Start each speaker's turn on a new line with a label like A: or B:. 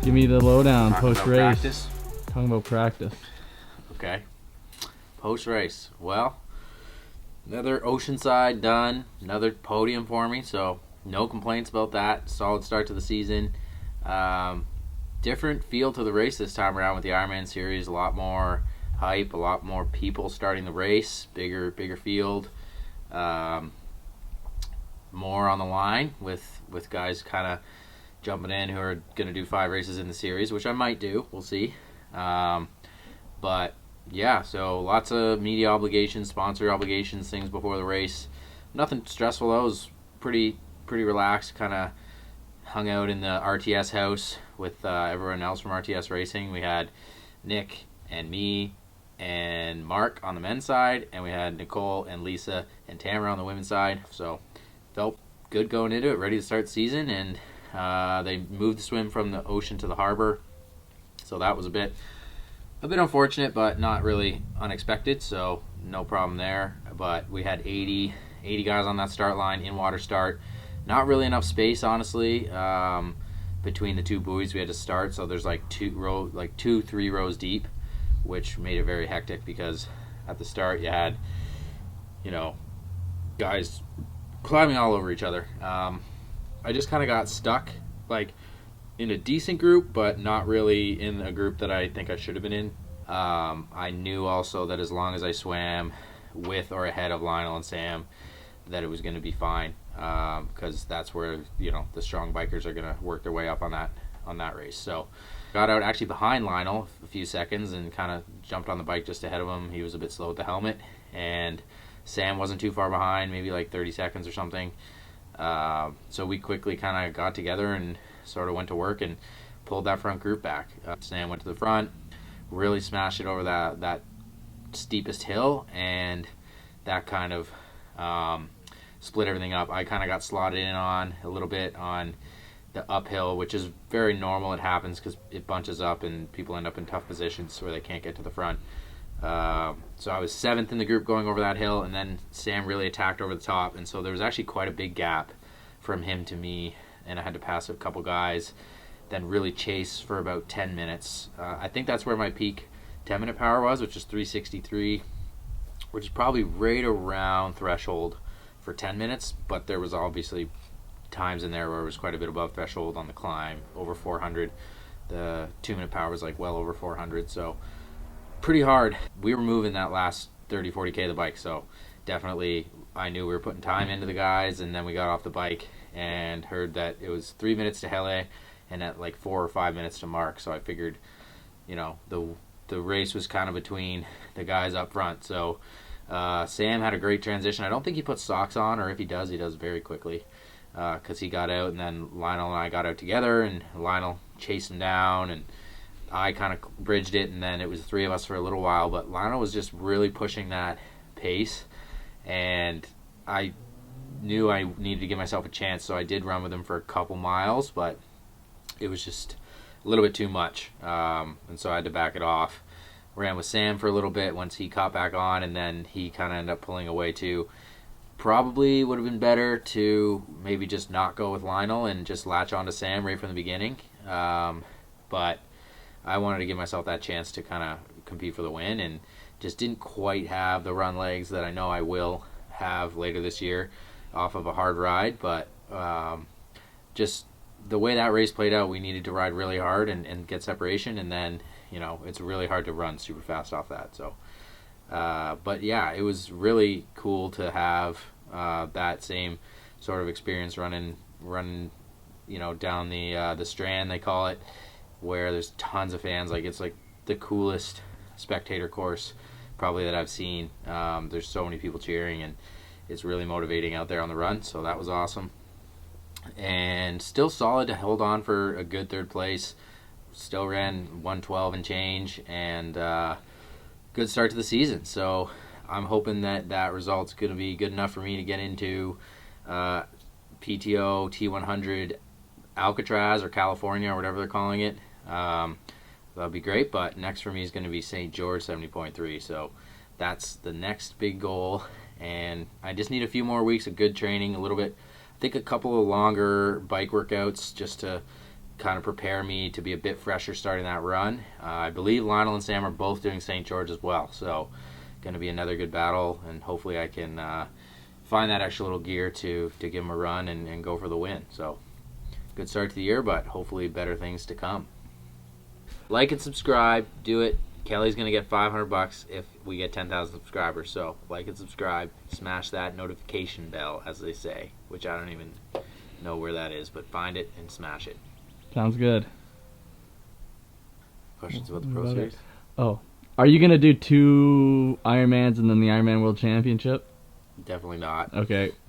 A: Give me the lowdown post-race.
B: Practice?
A: Talking about practice.
B: Okay. Post-race. Well, another Oceanside done. Another podium for me, so no complaints about that. Solid start to the season. Different feel to the race this time around with the Ironman series. A lot more hype, a lot more people starting the race. Bigger field. More on the line with guys kind of jumping in who are going to do 5 races in the series, which I might do. We'll see. But yeah, so lots of media obligations, sponsor obligations, things before the race. Nothing stressful though. It was pretty relaxed. Kind of hung out in the RTS house with everyone else from RTS Racing. We had Nick and me and Mark on the men's side, and we had Nicole and Lisa and Tamara on the women's side. So felt good going into it, ready to start the season, and they moved the swim from the ocean to the harbor, so that was a bit unfortunate, but not really unexpected, so no problem there. But we had 80 guys on that start line, in water start. Not really enough space, honestly, between the two buoys we had to start, so there's like 3 rows deep, which made it very hectic because at the start you had, guys climbing all over each other. I just kind of got stuck, like, in a decent group, but not really in a group that I think I should have been in. I knew also that as long as I swam with or ahead of Lionel and Sam, that it was going to be fine, because that's where the strong bikers are going to work their way up on that race. So got out actually behind Lionel a few seconds and kind of jumped on the bike just ahead of him. He was a bit slow with the helmet, and Sam wasn't too far behind, maybe like 30 seconds or something. So we quickly kind of got together and sort of went to work and pulled that front group back. Sam went to the front, really smashed it over that steepest hill, and that kind of split everything up. I kind of got slotted in on a little bit on the uphill, which is very normal. It happens because it bunches up and people end up in tough positions where they can't get to the front. So I was 7th in the group going over that hill, and then Sam really attacked over the top, and so there was actually quite a big gap from him to me, and I had to pass a couple guys, then really chase for about 10 minutes. I think that's where my peak 10-minute power was, which is 363, which is probably right around threshold for 10 minutes, but there was obviously times in there where it was quite a bit above threshold on the climb, over 400. The 2-minute power was like well over 400, so pretty hard. We were moving that last 30-40K of the bike, so definitely I knew we were putting time into the guys, and then we got off the bike and heard that it was 3 minutes to Hele and at like 4 or 5 minutes to Mark, so I figured, the race was kind of between the guys up front. So Sam had a great transition. I don't think he put socks on, or if he does very quickly, because he got out, and then Lionel and I got out together, and Lionel chased him down, and I kind of bridged it, and then it was the 3 of us for a little while, but Lionel was just really pushing that pace, and I knew I needed to give myself a chance, so I did run with him for a couple miles, but it was just a little bit too much, and so I had to back it off. Ran with Sam for a little bit once he caught back on, and then he kind of ended up pulling away too. Probably would have been better to maybe just not go with Lionel and just latch on to Sam right from the beginning, but I wanted to give myself that chance to kind of compete for the win, and just didn't quite have the run legs that I know I will have later this year off of a hard ride. But just the way that race played out, we needed to ride really hard and get separation, and then it's really hard to run super fast off that. So but yeah, it was really cool to have that same sort of experience running down the Strand, they call it, where there's tons of fans. Like, it's like the coolest spectator course probably that I've seen. There's so many people cheering, and it's really motivating out there on the run, so that was awesome. And still solid to hold on for a good 3rd place. Still ran 112 and change, and good start to the season. So I'm hoping that result's going to be good enough for me to get into PTO T100 Alcatraz or California or whatever they're calling it. That'll be great, but next for me is going to be St. George 70.3, so that's the next big goal, and I just need a few more weeks of good training, a little bit, I think a couple of longer bike workouts just to kind of prepare me to be a bit fresher starting that run. I believe Lionel and Sam are both doing St. George as well, so going to be another good battle, and hopefully I can find that extra little gear to give them a run and go for the win. So good start to the year, but hopefully better things to come. Like and subscribe. Do it. Kelly's going to get $500 if we get 10,000 subscribers. So like and subscribe. Smash that notification bell, as they say, which I don't even know where that is, but find it and smash it.
A: Sounds good.
B: Questions about the Pro Series?
A: Oh. Are you going to do 2 Ironmans and then the Ironman World Championship?
B: Definitely not.
A: Okay.